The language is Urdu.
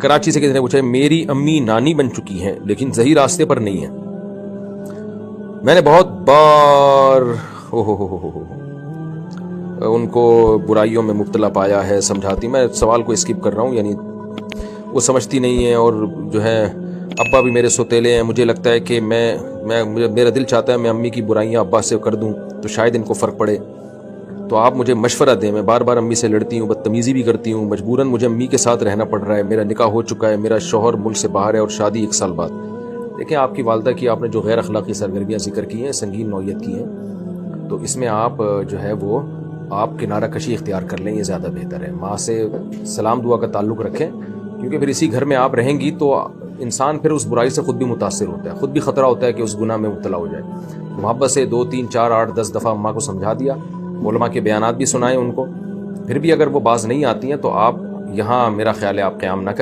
کراچی سے کسی نے پوچھا میری امی نانی بن چکی ہیں لیکن صحیح راستے پر نہیں ہیں. میں نے بہت بار ان کو برائیوں میں مبتلا پایا ہے، سمجھاتی. میں سوال کو اسکپ کر رہا ہوں، یعنی وہ سمجھتی نہیں ہے. اور جو ہے ابا بھی میرے سوتیلے ہیں. مجھے لگتا ہے کہ میرا دل چاہتا ہے میں امی کی برائیاں ابا سے کر دوں تو شاید ان کو فرق پڑے. تو آپ مجھے مشورہ دیں. میں بار بار امی سے لڑتی ہوں، بدتمیزی بھی کرتی ہوں، مجبوراً مجھے امی کے ساتھ رہنا پڑ رہا ہے. میرا نکاح ہو چکا ہے، میرا شوہر ملک سے باہر ہے اور شادی 1 سال بعد. دیکھیں آپ کی والدہ کی آپ نے جو غیر اخلاقی سرگرمیاں ذکر کی ہیں، سنگین نوعیت کی ہیں، تو اس میں آپ جو ہے وہ آپ کنارہ کشی اختیار کر لیں، یہ زیادہ بہتر ہے. ماں سے سلام دعا کا تعلق رکھیں، کیونکہ پھر اسی گھر میں آپ رہیں گی تو انسان پھر اس برائی سے خود بھی متاثر ہوتا ہے، خود بھی خطرہ ہوتا ہے کہ اس گناہ میں مبتلا ہو جائے. محبت سے 2 3 4 8 10 دفعہ اماں کو سمجھا دیا، علماء کے بیانات بھی سنائیں ان کو. پھر بھی اگر وہ باز نہیں آتی ہیں تو آپ یہاں میرا خیال ہے آپ قیام نہ کریں.